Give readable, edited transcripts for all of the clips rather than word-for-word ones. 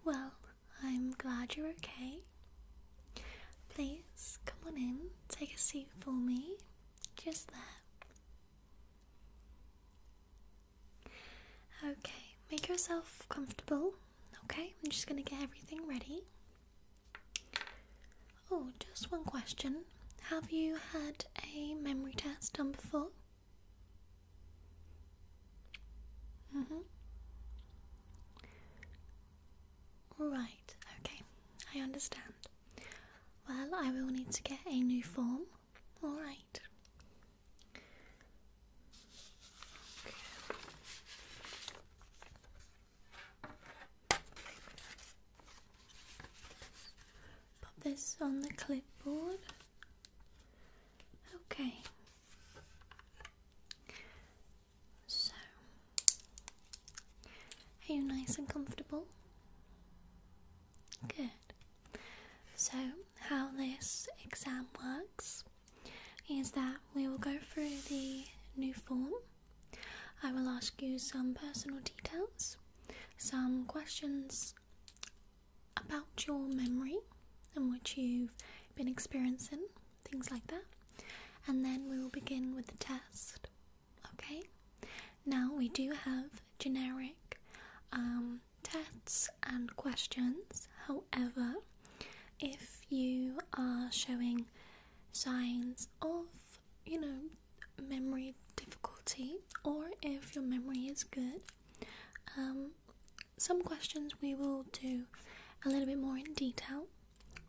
Well, I'm glad you're okay. Please come on in, take a seat for me, just there. Okay, make yourself comfortable. Okay, I'm just gonna get everything ready. Oh, just one question. Have you had a memory test done before? Right, okay, I understand. Well, I will need to get a new form. Alright. Pop this on the clipboard. Okay. So, are you nice and comfortable? Good. So, how this exam works is that we will go through the new form. I will ask you some personal details, some questions about your memory and what you've been experiencing, things like that. And then we will begin with the test. Okay? Now we do have generic tests and questions. However, if you are showing signs of, memory difficulty, or if your memory is good, some questions we will do a little bit more in detail,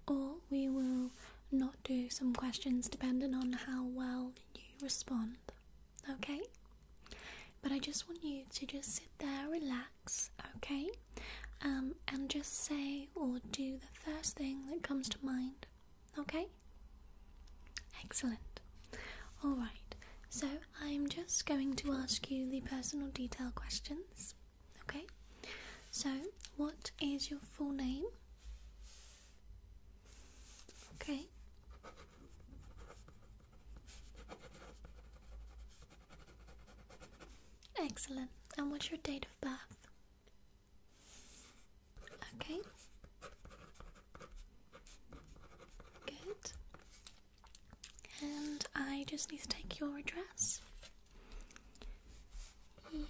or we will not do some questions depending on how well you respond. Okay? But I just want you to just sit there, relax, okay? And just say or do the first thing that comes to mind, okay? Excellent. Alright, so I'm just going to ask you the personal detail questions, okay? So, what is your full name? Okay. Excellent. And what's your date of birth? Okay. Good. And I just need to take your address. Yeah.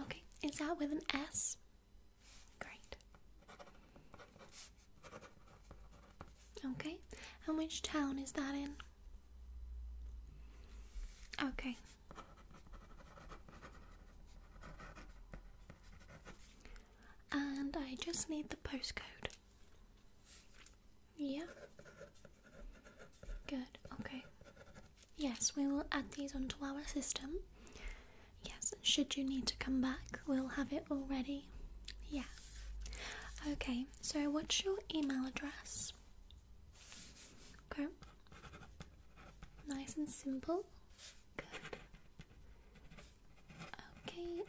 Okay. Is that with an S? Great. Okay. And which town is that in? Okay. And I just need the postcode. Yeah. Good, okay. Yes, we will add these onto our system. Yes, should you need to come back, we'll have it all ready. Yeah. Okay, so what's your email address? Okay. Nice and simple. Good. Okay,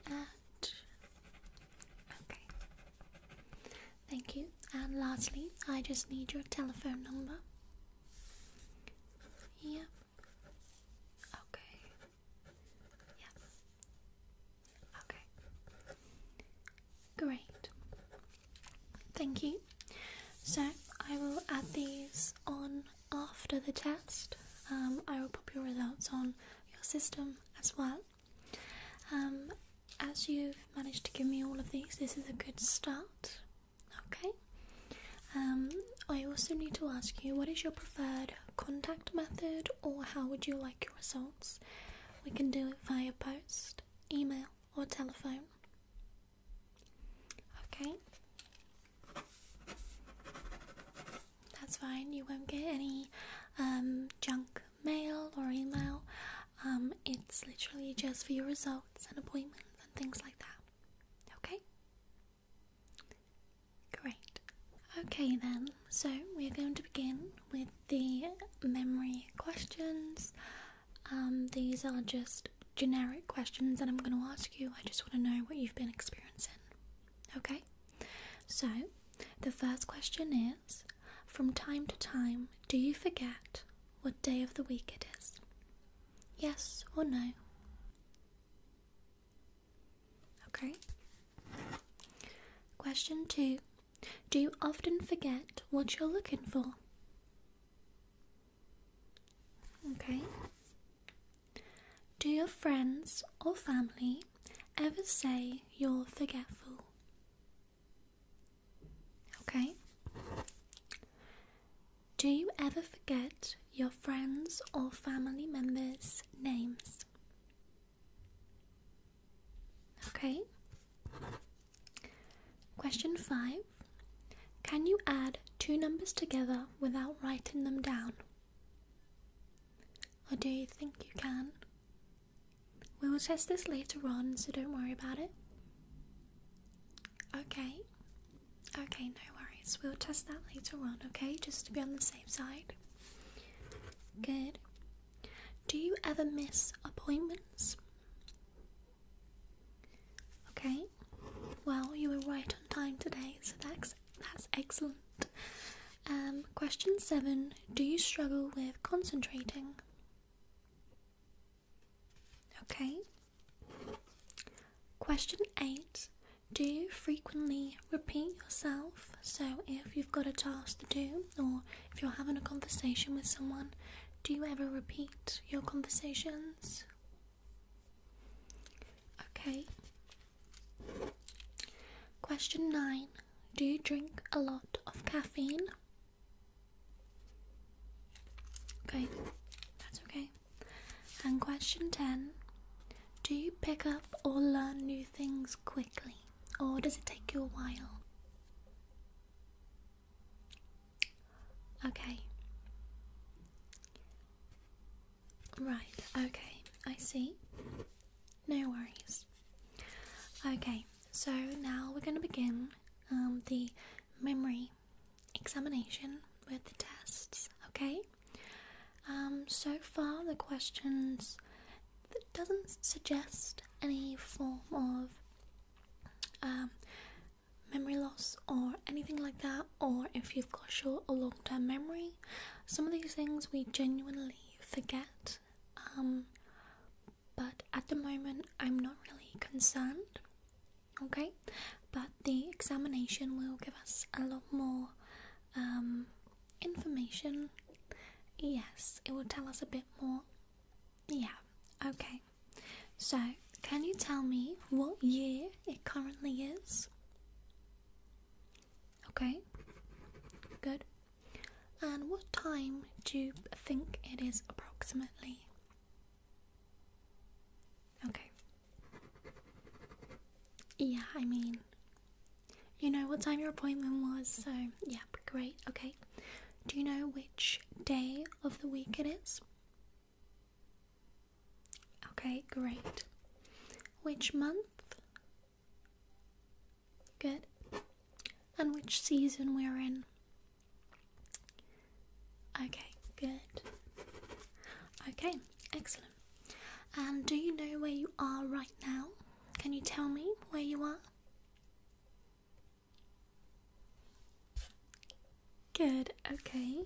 okay. Thank you. And lastly, I just need your telephone number. Yep. Okay. Yep. Okay. Great. Thank you. So, I will add these on after the test. I will pop your results on your system as well. As you've managed to give me all of these, this is a good start. Okay. I also need to ask you, what is your preferred contact method, or how would you like your results? We can do it via post, email, or telephone. Okay. That's fine. You won't get any junk mail or email. It's literally just for your results and appointments and things like that. Okay? Great. Okay then, so we're going to begin with the memory questions. These are just generic questions that I'm going to ask you. I just want to know what you've been experiencing. Okay? So, the first question is, from time to time, do you forget what day of the week it is? Yes or no? Okay. question 2. Do you often forget what you're looking for? Okay. Do your friends or family ever say you're forgetful? Okay. Do you ever forget your friends or family members' names? Okay. Question 5. Can you add 2 numbers together without writing them down? Or do you think you can? We will test this later on, so don't worry about it. Okay. Okay, no worries. We'll test that later on, okay? Just to be on the safe side. Good. Do you ever miss appointments? Okay. Well, you were right on time today, so that's excellent. Question 7. Do you struggle with concentrating? Okay. Question 8. Do you frequently repeat yourself? So if you've got a task to do, or if you're having a conversation with someone, do you ever repeat your conversations? Okay. Question 9. Do you drink a lot of caffeine? Okay, that's okay. And question 10. Do you pick up or learn new things quickly, or does it take you a while? Okay. Right, okay, I see. No worries. Okay, so now we're going to begin the memory examination with the tests, okay? So far the questions that doesn't suggest any form of memory loss or anything like that, or if you've got short or long-term memory. Some of these things we genuinely forget, but at the moment I'm not really concerned, okay? But the examination will give us a lot more information. Yes, it will tell us a bit more. Yeah, okay. So, can you tell me what year it currently is? Okay, good. And what time do you think it is approximately? Okay. Yeah, I mean, you know what time your appointment was, so yeah, great, okay. Do you know which day of the week it is? Okay, great. Which month? Good. And which season we're in? Okay, good. Okay, excellent. And do you know where you are right now? Can you tell me where you are? Good, okay.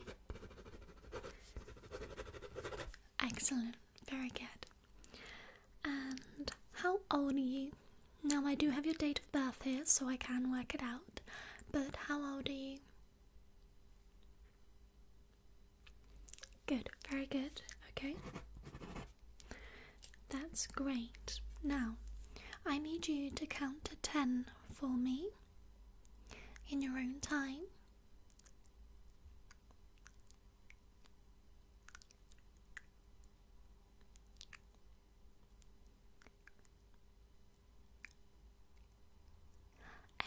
Excellent, very good. And how old are you? Now I do have your date of birth here, so I can work it out, but how old are you? Good, very good, okay. That's great. Now, I need you to count to 10 for me in your own time.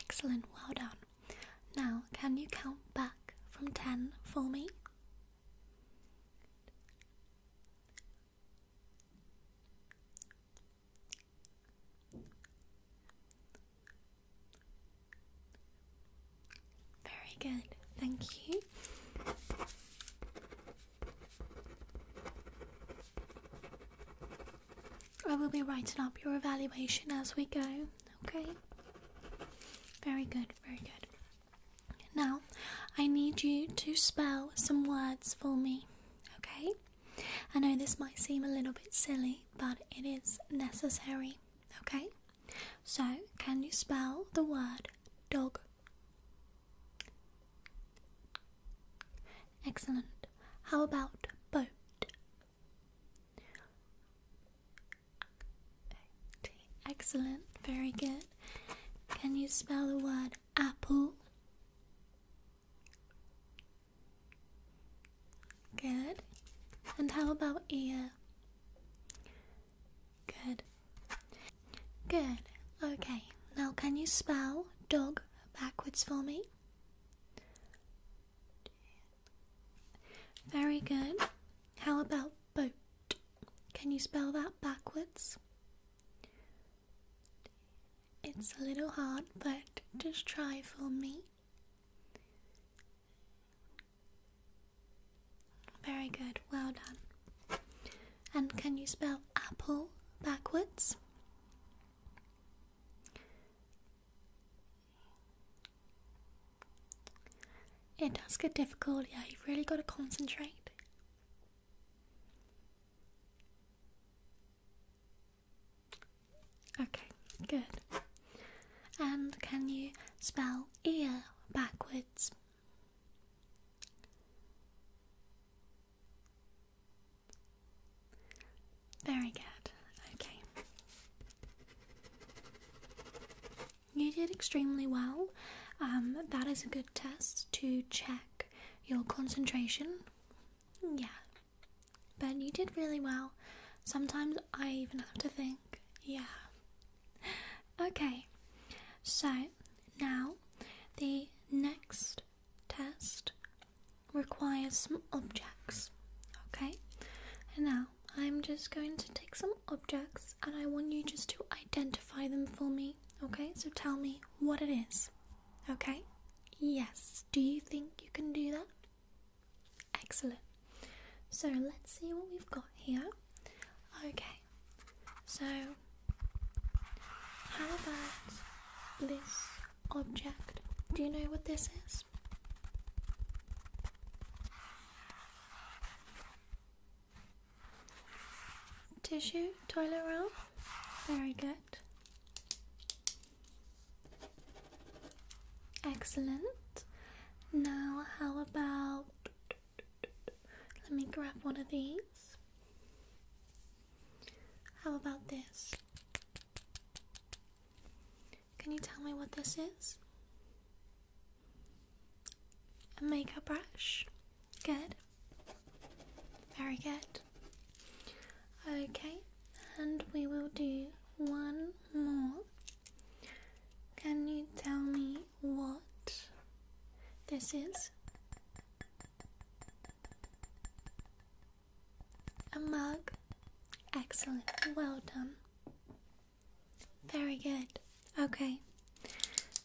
Excellent, well done. Now, can you count back from 10 for me? Very good, thank you. I will be writing up your evaluation as we go, okay? Very good, very good. Now, I need you to spell some words for me, okay? I know this might seem a little bit silly, but it is necessary, okay? So, can you spell the word dog Excellent. How about boat? Excellent. Very good. Can you spell the word apple? Good. And how about ear? Good. Good. Okay. Now can you spell dog backwards for me? Very good. How about boat? Can you spell that backwards? It's a little hard, but just try for me. Very good. Well done. And can you spell apple backwards? It does get difficult, yeah, you've really got to concentrate. Okay, good. And can you spell ear backwards? Very good, okay. You did extremely well. That is a good test to check your concentration. Yeah, but you did really well. Sometimes I even have to think. Yeah. Okay, so now the next test requires some objects. Okay, and now I'm just going to take some objects and I want you just to identify them for me. Okay, so tell me what it is. Okay? Yes. Do you think you can do that? Excellent. So let's see what we've got here. Okay. So how about this object? Do you know what this is? Tissue? Toilet roll? Very good. Excellent. Now, how about, let me grab one of these. How about this? Can you tell me what this is? A makeup brush. Good. Very good. Okay, and we will do one more. Can you tell me what this is? A mug. Excellent. Well done. Very good. Okay.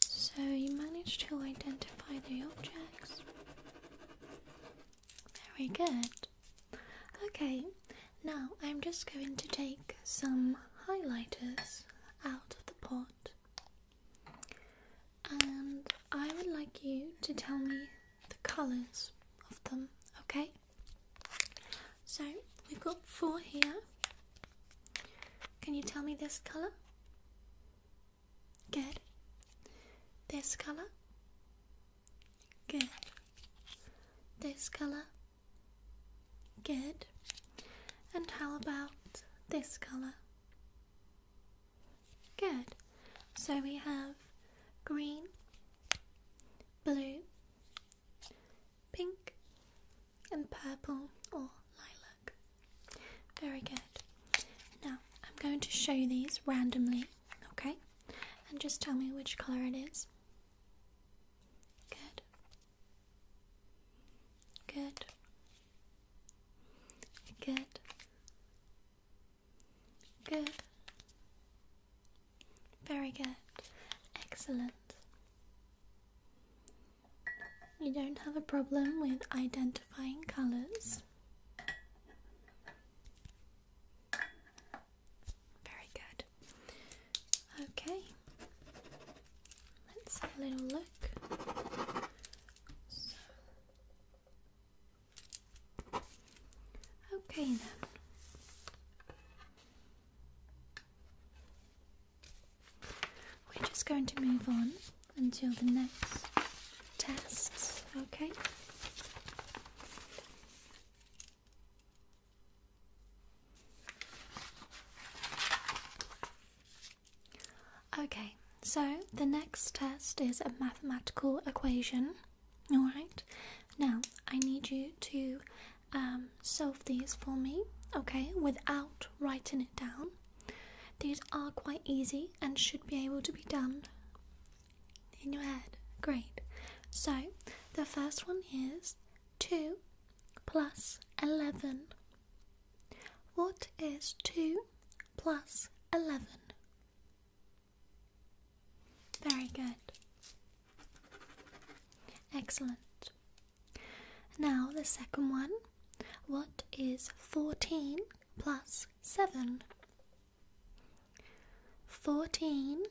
So you managed to identify the objects. Very good. Okay. Now I'm just going to take some highlighters out of the pot. And I would like you to tell me the colours of them, okay? So, we've got 4 here. Can you tell me this colour? Good. This colour? Good. This colour? Good. And how about this colour? Good. So we have green, blue, pink, and purple or lilac. Very good. Now, I'm going to show you these randomly, okay? And just tell me which colour it is. Good. Good. Good. Good. Very good. Excellent. You don't have a problem with identifying colours. Very good. Okay. Let's have a little look. Okay then. We're just going to move on until the next tests, okay? Okay, so the next test is a mathematical equation. Alright, now I need you to solve these for me, okay, without writing it down. These are quite easy and should be able to be done in your head. Great. So, the first one is 2 plus 11. What is 2 plus 11? Very good. Excellent. Now the second one. What is 14 plus 7? 14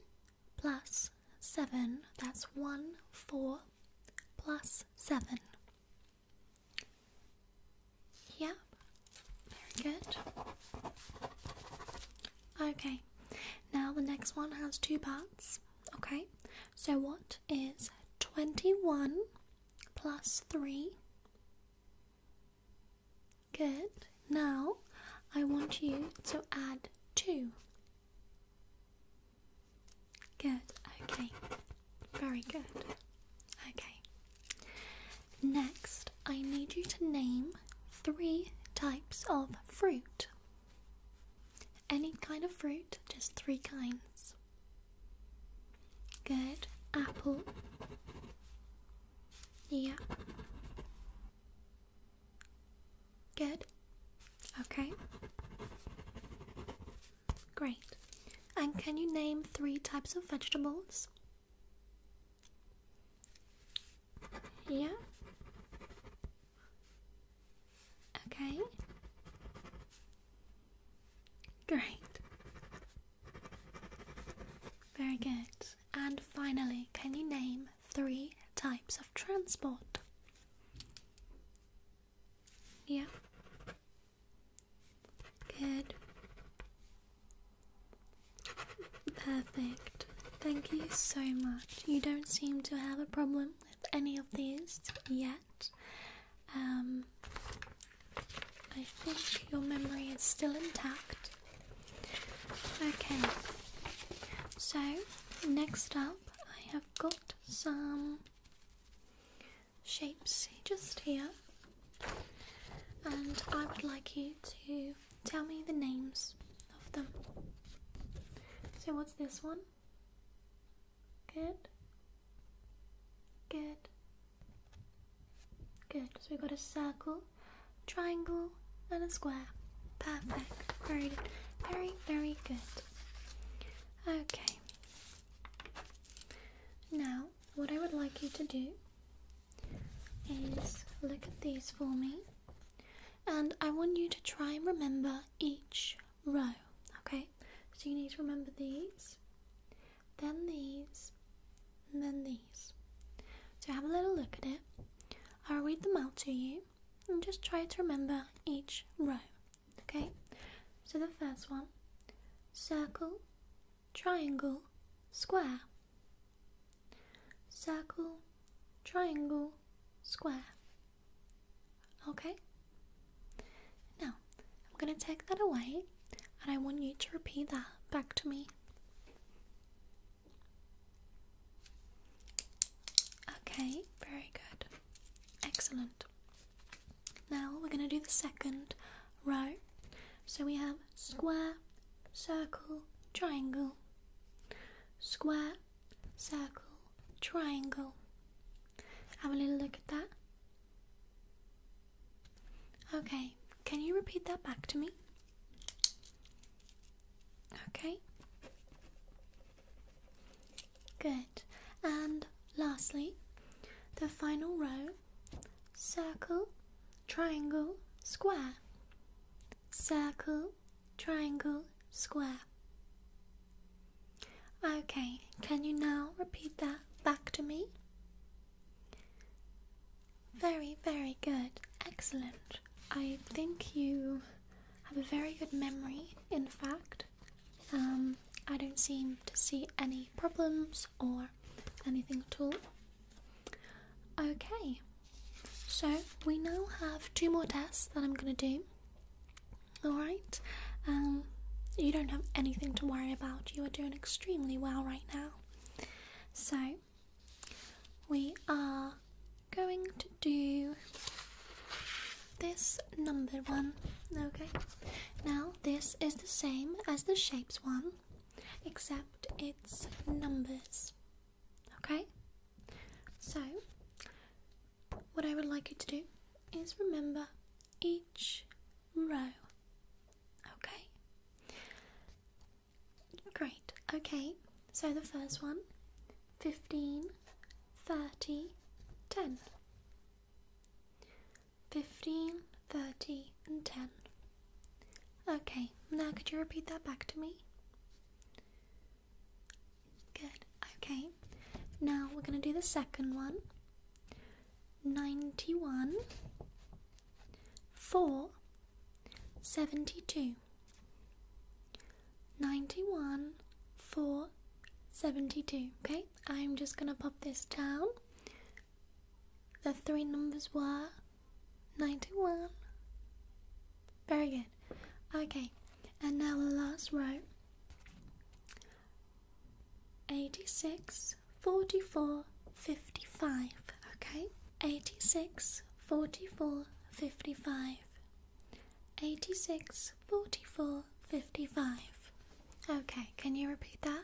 plus 7. That's 1, 4 plus 7. Yeah, very good. Okay, now the next one has 2 parts. Okay, so what is 21 plus 3? Good. Now I want you to add 2. Good. Okay. Very good. Okay. Next, I need you to name 3 types of fruit. Any kind of fruit, just 3 kinds. Good. Apple. Yeah. Good. Okay. Great. And can you name 3 types of vegetables? Yeah. Okay. Great. Very good. And finally, can you name 3 types of transport? Yeah. Good. Perfect. Thank you so much. You don't seem to have a problem with any of these yet. I think your memory is still intact. Okay. So, next up, I have got some shapes just here. And I would like you to tell me the names of them. So what's this one? Good. Good. Good. So we've got a circle, triangle, and a square. Perfect. Very good. Very, very good. Okay. Now, what I would like you to do is look at these for me. And I want you to try and remember each row, okay? So you need to remember these, then these, and then these. So have a little look at it. I'll read them out to you and just try to remember each row, okay? So the first one, circle, triangle, square. Circle, triangle, square. Okay? Now, I'm going to take that away and I want you to repeat that back to me. Okay, very good. Excellent. Now we're going to do the second row. So we have square, circle, triangle. Square, circle, triangle. Have a little look at that. Okay, can you repeat that back to me? Okay. Good. And lastly, the final row, circle, triangle, square. Circle, triangle, square. Okay, can you now repeat that back to me? Very, very good. Excellent. I think you have a very good memory, in fact. I don't seem to see any problems or anything at all. Okay, so we now have 2 more tests that I'm going to do. Alright, you don't have anything to worry about. You are doing extremely well right now. So, we are going to do this numbered one, okay? Now, this is the same as the shapes one, except it's numbers, okay? So, what I would like you to do is remember each row, okay? Great, okay, so the first one, 15, 30, 10. 15, 30 and 10. Okay, now could you repeat that back to me? Good, okay. Now we're going to do the second one. 91, 4, 72. 91, 4, 72. Okay, I'm just going to pop this down. The three numbers were 91. Very good. Okay, and now the last row. 86, 44, 55. Okay, 86, 44, 55. 86, 44, 55. Okay, can you repeat that?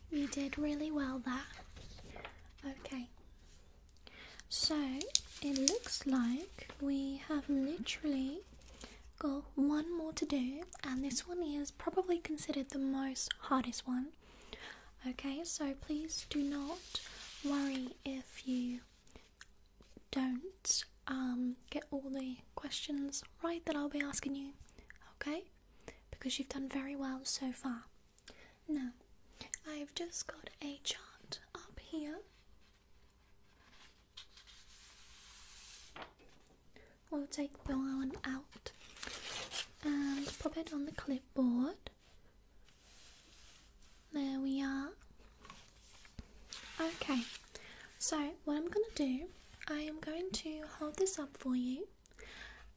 You did really well there. Okay. So, it looks like we have literally got one more to do, and this one is probably considered the most hardest one. Okay, so please do not worry if you don't get all the questions right that I'll be asking you, okay? Because you've done very well so far. Now, I've just got a chart up here. We'll take the one out and pop it on the clipboard. There we are. Okay, so what I'm going to do, I am going to hold this up for you,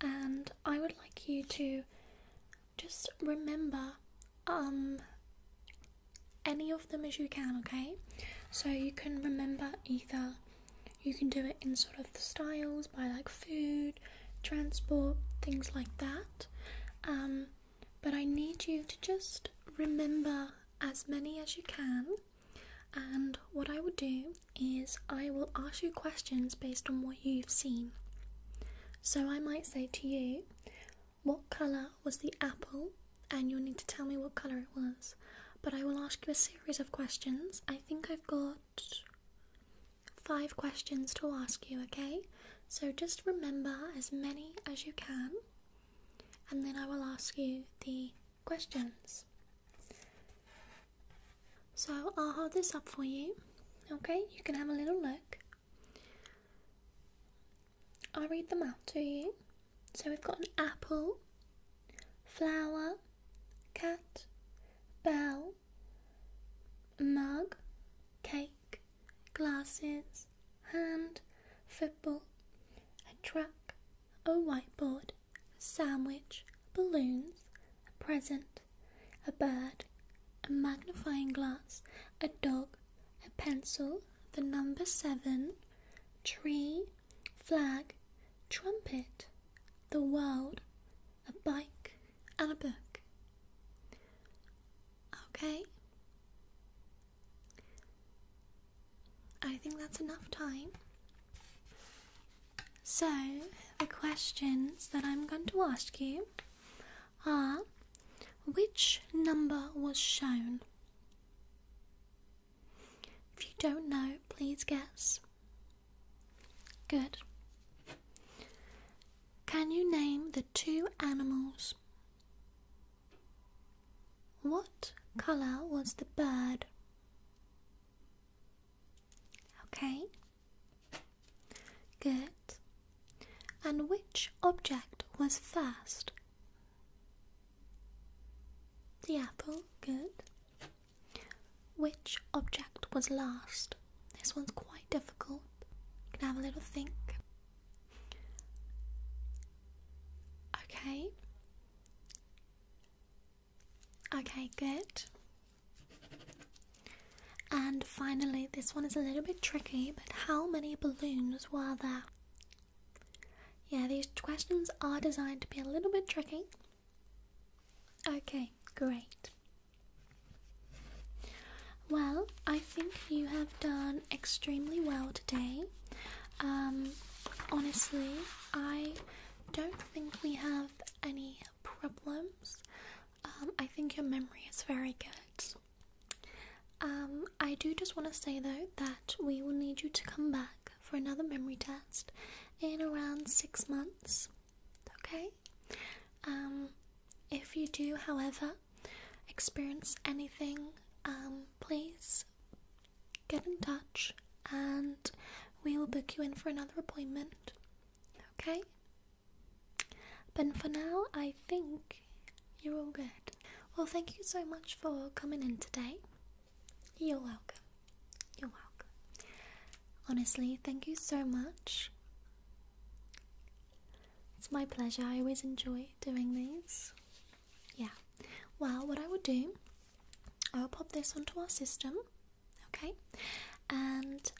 and I would like you to just remember any of them as you can, okay? So you can remember either, you can do it in sort of the styles by like food, transport, things like that, but I need you to just remember as many as you can. And what I would do is I will ask you questions based on what you've seen. So I might say to you, what colour was the apple? And you'll need to tell me what colour it was. But I will ask you a series of questions. I think I've got 5 questions to ask you, okay? So just remember as many as you can, and then I will ask you the questions. So I'll hold this up for you, okay? You can have a little look. I'll read them out to you. So we've got an apple, flower, cat, bell, mug, cake, glasses, hand, football, a truck, a whiteboard, a sandwich, balloons, a present, a bird, a magnifying glass, a dog, a pencil, the number 7, tree, flag, trumpet, the world, a bike, and a book. Okay? I think that's enough time. So, the questions that I'm going to ask you are, which number was shown? If you don't know, please guess. Good. Can you name the 2 animals? What colour was the bird? Okay. Good. And which object was first? The apple. Good. Which object was last? This one's quite difficult. You can have a little think. Okay. Okay, good. And finally, this one is a little bit tricky, but how many balloons were there? Yeah, these questions are designed to be a little bit tricky. Okay, great. Well, I think you have done extremely well today. Honestly, I don't think we have any problems. I think your memory is very good. I do just want to say though that we will need you to come back for another memory test in around 6 months. Okay? If you do, however, experience anything, please get in touch and we will book you in for another appointment. Okay? But for now, I think you're all good. Well, thank you so much for coming in today. You're welcome. You're welcome. Honestly, thank you so much. It's my pleasure. I always enjoy doing these. Yeah. Well, what I will do, I will pop this onto our system, okay? And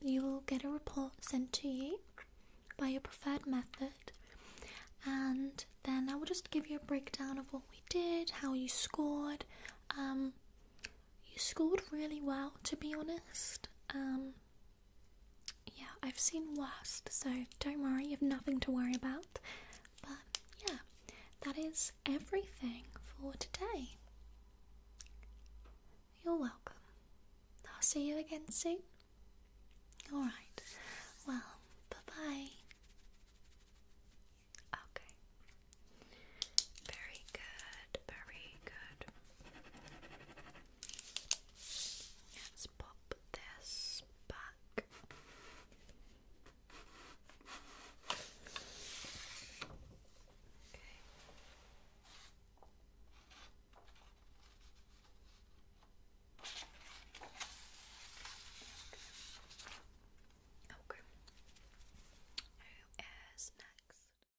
you will get a report sent to you by your preferred method. And then I will just give you a breakdown of what we did, how you scored. You scored really well, to be honest. Yeah, I've seen worse, so don't worry, you have nothing to worry about. But yeah, that is everything for today. You're welcome. I'll see you again soon. Alright, well, bye-bye.